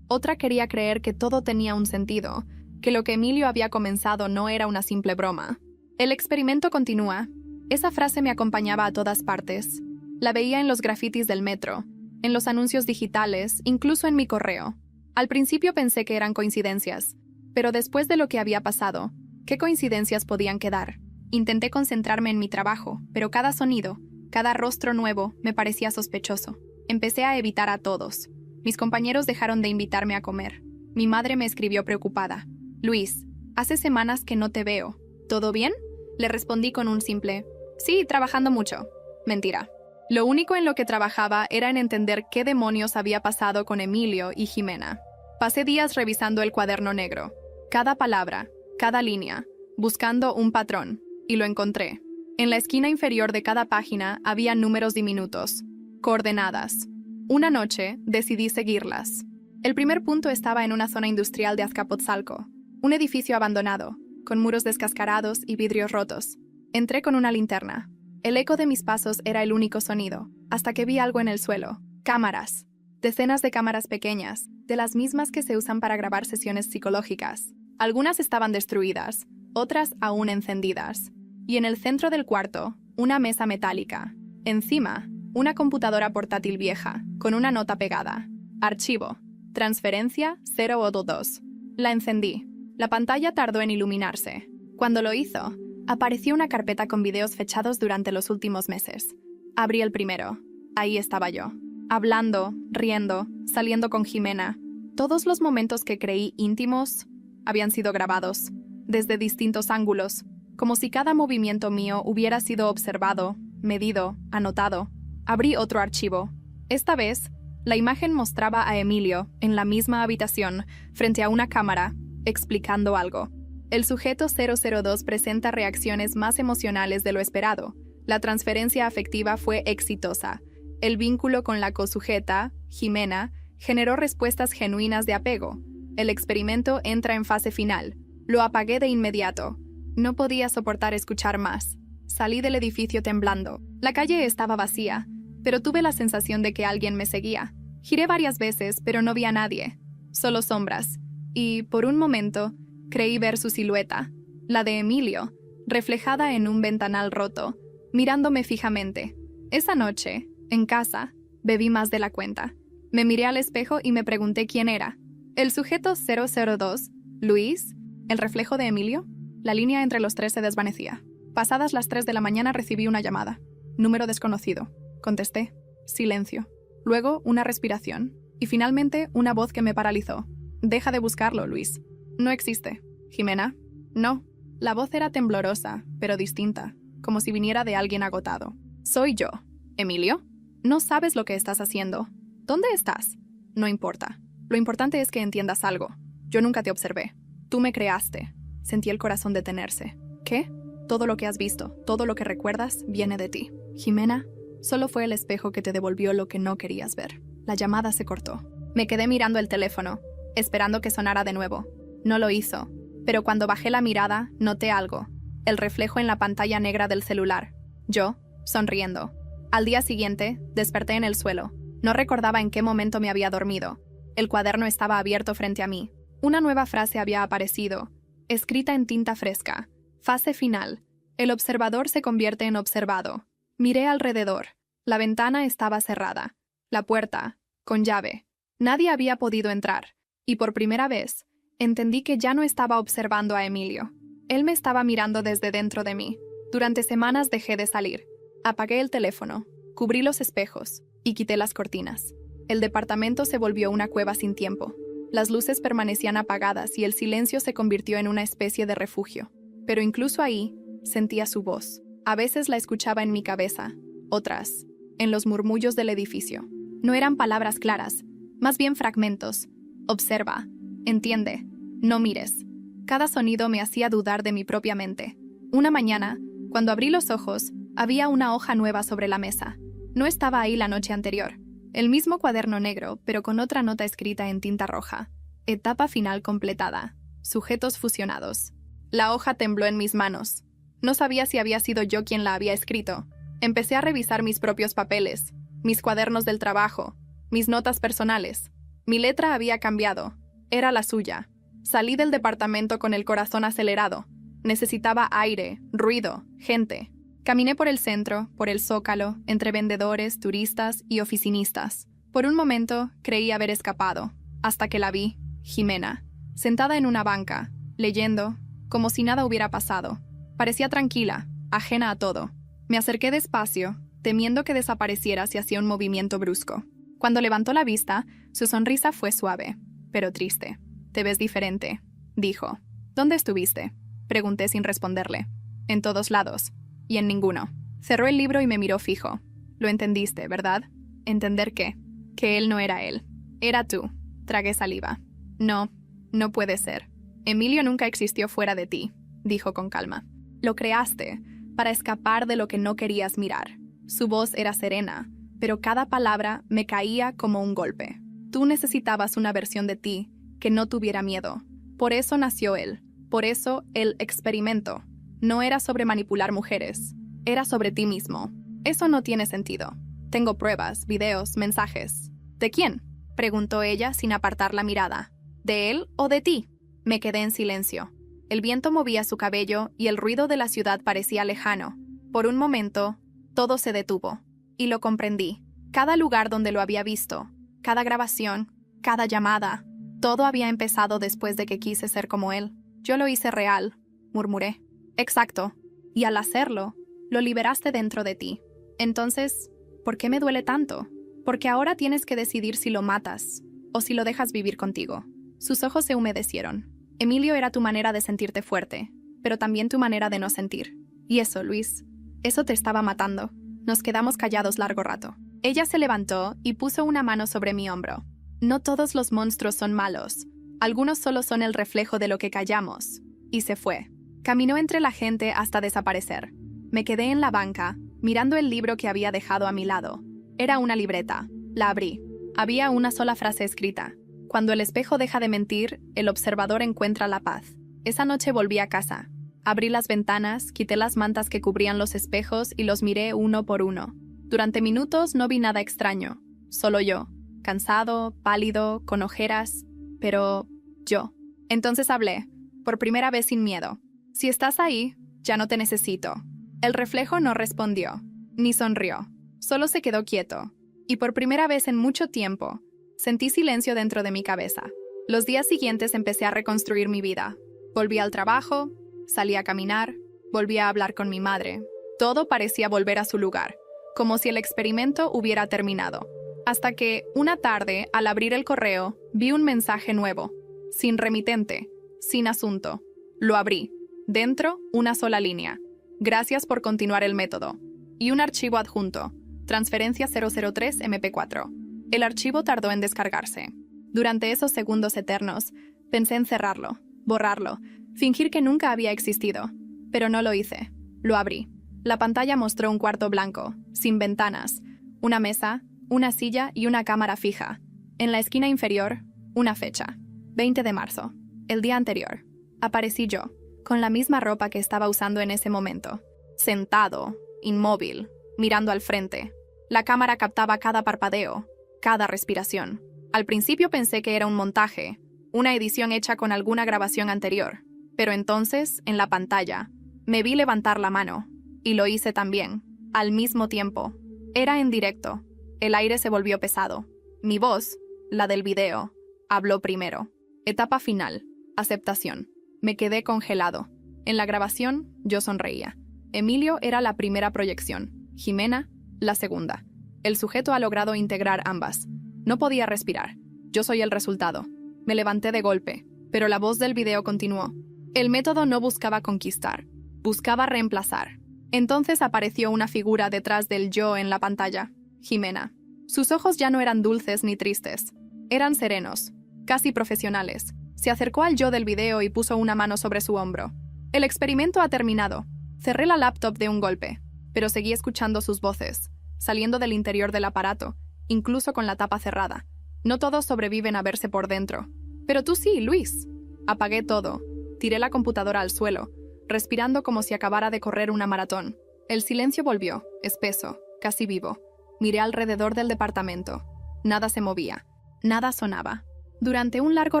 quería creer que todo tenía un sentido, que lo que Emilio había comenzado no era una simple broma. El experimento continúa. Esa frase me acompañaba a todas partes. La veía en los grafitis del metro, en los anuncios digitales, incluso en mi correo. Al principio pensé que eran coincidencias, pero después de lo que había pasado, ¿qué coincidencias podían quedar? Intenté concentrarme en mi trabajo, pero cada sonido, cada rostro nuevo, me parecía sospechoso. Empecé a evitar a todos. Mis compañeros dejaron de invitarme a comer. Mi madre me escribió preocupada. «Luis, hace semanas que no te veo. ¿Todo bien?». Le respondí con un simple: «Sí, trabajando mucho». Mentira. Lo único en lo que trabajaba era en entender qué demonios había pasado con Emilio y Jimena. Pasé días revisando el cuaderno negro. Cada palabra, cada línea, buscando un patrón, y lo encontré. En la esquina inferior de cada página había números diminutos, coordenadas. Una noche decidí seguirlas. El primer punto estaba en una zona industrial de Azcapotzalco, un edificio abandonado, con muros descascarados y vidrios rotos. Entré con una linterna. El eco de mis pasos era el único sonido, hasta que vi algo en el suelo. Cámaras. Decenas de cámaras pequeñas, de las mismas que se usan para grabar sesiones psicológicas. Algunas estaban destruidas, otras aún encendidas. Y en el centro del cuarto, una mesa metálica. Encima, una computadora portátil vieja, con una nota pegada. Archivo. Transferencia 002. La encendí. La pantalla tardó en iluminarse. Cuando lo hizo, apareció una carpeta con videos fechados durante los últimos meses. Abrí el primero. Ahí estaba yo. Hablando, riendo, saliendo con Jimena. Todos los momentos que creí íntimos habían sido grabados, desde distintos ángulos, como si cada movimiento mío hubiera sido observado, medido, anotado. Abrí otro archivo. Esta vez, la imagen mostraba a Emilio en la misma habitación, frente a una cámara, explicando algo. El sujeto 002 presenta reacciones más emocionales de lo esperado. La transferencia afectiva fue exitosa. El vínculo con la cosujeta, Jimena, generó respuestas genuinas de apego. El experimento entra en fase final. Lo apagué de inmediato. No podía soportar escuchar más. Salí del edificio temblando. La calle estaba vacía, pero tuve la sensación de que alguien me seguía. Giré varias veces, pero no vi a nadie. Solo sombras. Y, por un momento, creí ver su silueta, la de Emilio, reflejada en un ventanal roto, mirándome fijamente. Esa noche, en casa, bebí más de la cuenta. Me miré al espejo y me pregunté quién era. ¿El sujeto 002? ¿Luis? ¿El reflejo de Emilio? La línea entre los tres se desvanecía. Pasadas las 3 de la mañana recibí una llamada. Número desconocido. Contesté. Silencio. Luego una respiración. Y finalmente una voz que me paralizó. Deja de buscarlo, Luis. No existe. ¿Jimena? No. La voz era temblorosa, pero distinta, como si viniera de alguien agotado. Soy yo. ¿Emilio? No sabes lo que estás haciendo. ¿Dónde estás? No importa. Lo importante es que entiendas algo. Yo nunca te observé. Tú me creaste. Sentí el corazón detenerse. ¿Qué? Todo lo que has visto, todo lo que recuerdas, viene de ti. Jimena, solo fue el espejo que te devolvió lo que no querías ver. La llamada se cortó. Me quedé mirando el teléfono, esperando que sonara de nuevo. No lo hizo, pero cuando bajé la mirada, noté algo. El reflejo en la pantalla negra del celular. Yo, sonriendo. Al día siguiente, desperté en el suelo. No recordaba en qué momento me había dormido. El cuaderno estaba abierto frente a mí. Una nueva frase había aparecido, escrita en tinta fresca. Fase final. El observador se convierte en observado. Miré alrededor. La ventana estaba cerrada. La puerta, con llave. Nadie había podido entrar. Y por primera vez, entendí que ya no estaba observando a Emilio. Él me estaba mirando desde dentro de mí. Durante semanas dejé de salir. Apagué el teléfono, cubrí los espejos y quité las cortinas. El departamento se volvió una cueva sin tiempo. Las luces permanecían apagadas y el silencio se convirtió en una especie de refugio. Pero incluso ahí, sentía su voz. A veces la escuchaba en mi cabeza, otras, en los murmullos del edificio. No eran palabras claras, más bien fragmentos. Observa, entiende, no mires. Cada sonido me hacía dudar de mi propia mente. Una mañana, cuando abrí los ojos, había una hoja nueva sobre la mesa. No estaba ahí la noche anterior. El mismo cuaderno negro, pero con otra nota escrita en tinta roja. Etapa final completada. Sujetos fusionados. La hoja tembló en mis manos. No sabía si había sido yo quien la había escrito. Empecé a revisar mis propios papeles, mis cuadernos del trabajo, mis notas personales. Mi letra había cambiado. Era la suya. Salí del departamento con el corazón acelerado. Necesitaba aire, ruido, gente. Caminé por el centro, por el Zócalo, entre vendedores, turistas y oficinistas. Por un momento creí haber escapado, hasta que la vi, Jimena, sentada en una banca, leyendo, como si nada hubiera pasado. Parecía tranquila, ajena a todo. Me acerqué despacio, temiendo que desapareciera si hacía un movimiento brusco. Cuando levantó la vista, su sonrisa fue suave, pero triste. «Te ves diferente», dijo. «¿Dónde estuviste?», pregunté sin responderle. «En todos lados. Y en ninguno». Cerró el libro y me miró fijo. «Lo entendiste, ¿verdad?» «¿Entender qué?» «Que él no era él. Era tú». Tragué saliva. «No, no puede ser. Emilio nunca existió fuera de ti», dijo con calma. «Lo creaste para escapar de lo que no querías mirar». Su voz era serena, pero cada palabra me caía como un golpe. «Tú necesitabas una versión de ti que no tuviera miedo. Por eso nació él. Por eso el experimento. No era sobre manipular mujeres. Era sobre ti mismo. Eso no tiene sentido. Tengo pruebas, videos, mensajes». «¿De quién?», preguntó ella sin apartar la mirada. «¿De él o de ti?». Me quedé en silencio. El viento movía su cabello y el ruido de la ciudad parecía lejano. Por un momento, todo se detuvo. Y lo comprendí. Cada lugar donde lo había visto, cada grabación, cada llamada, todo había empezado después de que quise ser como él. «Yo lo hice real», murmuré. «Exacto. Y al hacerlo, lo liberaste dentro de ti. Entonces, ¿por qué me duele tanto? Porque ahora tienes que decidir si lo matas o si lo dejas vivir contigo». Sus ojos se humedecieron. «Emilio era tu manera de sentirte fuerte, pero también tu manera de no sentir. Y eso, Luis, eso te estaba matando». Nos quedamos callados largo rato. Ella se levantó y puso una mano sobre mi hombro. «No todos los monstruos son malos. Algunos solo son el reflejo de lo que callamos». Y se fue. Caminó entre la gente hasta desaparecer. Me quedé en la banca, mirando el libro que había dejado a mi lado. Era una libreta. La abrí. Había una sola frase escrita. «Cuando el espejo deja de mentir, el observador encuentra la paz». Esa noche volví a casa. Abrí las ventanas, quité las mantas que cubrían los espejos y los miré uno por uno. Durante minutos no vi nada extraño. Solo yo. Cansado, pálido, con ojeras. Pero yo. Entonces hablé. Por primera vez sin miedo. «Si estás ahí, ya no te necesito». El reflejo no respondió. Ni sonrió. Solo se quedó quieto. Y por primera vez en mucho tiempo, sentí silencio dentro de mi cabeza. Los días siguientes empecé a reconstruir mi vida. Volví al trabajo, salí a caminar, volví a hablar con mi madre. Todo parecía volver a su lugar, como si el experimento hubiera terminado. Hasta que, una tarde, al abrir el correo, vi un mensaje nuevo. Sin remitente, sin asunto. Lo abrí. Dentro, una sola línea. «Gracias por continuar el método». Y un archivo adjunto. Transferencia 003 MP4. El archivo tardó en descargarse. Durante esos segundos eternos, pensé en cerrarlo, borrarlo, Fingir que nunca había existido. Pero no lo hice. Lo abrí. La pantalla mostró un cuarto blanco, sin ventanas, una mesa, una silla y una cámara fija. En la esquina inferior, una fecha. 20 de marzo. El día anterior. Aparecí yo, con la misma ropa que estaba usando en ese momento. Sentado, inmóvil, mirando al frente. La cámara captaba cada parpadeo, cada respiración. Al principio pensé que era un montaje, una edición hecha con alguna grabación anterior. Pero entonces, en la pantalla, me vi levantar la mano. Y lo hice también, al mismo tiempo. Era en directo. El aire se volvió pesado. Mi voz, la del video, habló primero. Etapa final. Aceptación. Me quedé congelado. En la grabación, yo sonreía. Emilio era la primera proyección. Jimena, la segunda. El sujeto ha logrado integrar ambas. No podía respirar. Yo soy el resultado. Me levanté de golpe, pero la voz del video continuó. El método no buscaba conquistar, buscaba reemplazar. Entonces apareció una figura detrás del yo en la pantalla. Jimena. Sus ojos ya no eran dulces ni tristes. Eran serenos, casi profesionales. Se acercó al yo del video y puso una mano sobre su hombro. El experimento ha terminado. Cerré la laptop de un golpe, pero seguí escuchando sus voces, saliendo del interior del aparato, incluso con la tapa cerrada. No todos sobreviven a verse por dentro. Pero tú sí, Luis. Apagué todo. Tiré la computadora al suelo, respirando como si acabara de correr una maratón. El silencio volvió, espeso, casi vivo. Miré alrededor del departamento. Nada se movía. Nada sonaba. Durante un largo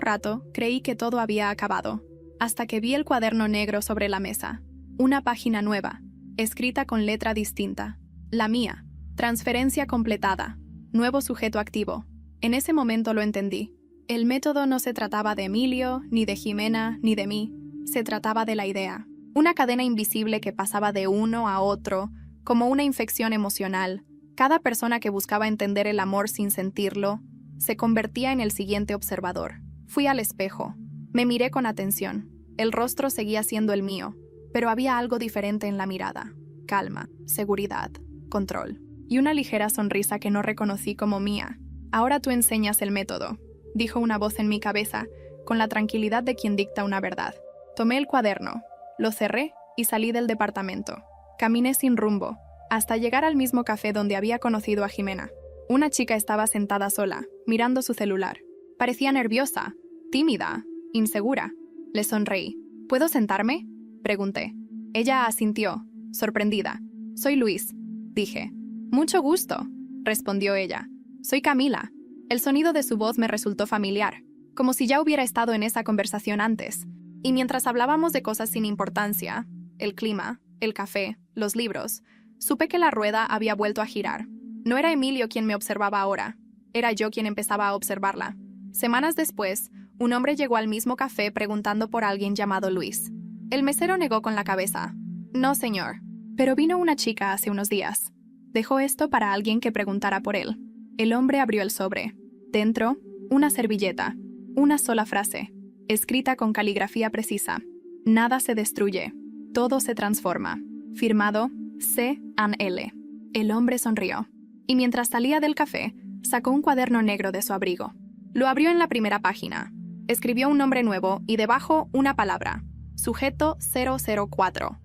rato, creí que todo había acabado, hasta que vi el cuaderno negro sobre la mesa. Una página nueva, escrita con letra distinta. La mía. Transferencia completada. Nuevo sujeto activo. En ese momento lo entendí. El método no se trataba de Emilio, ni de Jimena, ni de mí. Se trataba de la idea. Una cadena invisible que pasaba de uno a otro, como una infección emocional. Cada persona que buscaba entender el amor sin sentirlo, se convertía en el siguiente observador. Fui al espejo. Me miré con atención. El rostro seguía siendo el mío, pero había algo diferente en la mirada. Calma, seguridad, control. Y una ligera sonrisa que no reconocí como mía. Ahora tú enseñas el método, dijo una voz en mi cabeza, con la tranquilidad de quien dicta una verdad. Tomé el cuaderno, lo cerré y salí del departamento. Caminé sin rumbo, hasta llegar al mismo café donde había conocido a Jimena. Una chica estaba sentada sola, mirando su celular. Parecía nerviosa, tímida, insegura. Le sonreí. ¿Puedo sentarme?, pregunté. Ella asintió, sorprendida. Soy Luis, dije. Mucho gusto, respondió ella. Soy Camila. El sonido de su voz me resultó familiar, como si ya hubiera estado en esa conversación antes. Y mientras hablábamos de cosas sin importancia, el clima, el café, los libros, supe que la rueda había vuelto a girar. No era Emilio quien me observaba ahora, era yo quien empezaba a observarla. Semanas después, un hombre llegó al mismo café preguntando por alguien llamado Luis. El mesero negó con la cabeza. No, señor. Pero vino una chica hace unos días. Dejó esto para alguien que preguntara por él. El hombre abrió el sobre. Dentro, una servilleta. Una sola frase, escrita con caligrafía precisa. Nada se destruye. Todo se transforma. Firmado C.L. El hombre sonrió. Y mientras salía del café, sacó un cuaderno negro de su abrigo. Lo abrió en la primera página. Escribió un nombre nuevo y debajo una palabra. Sujeto 004.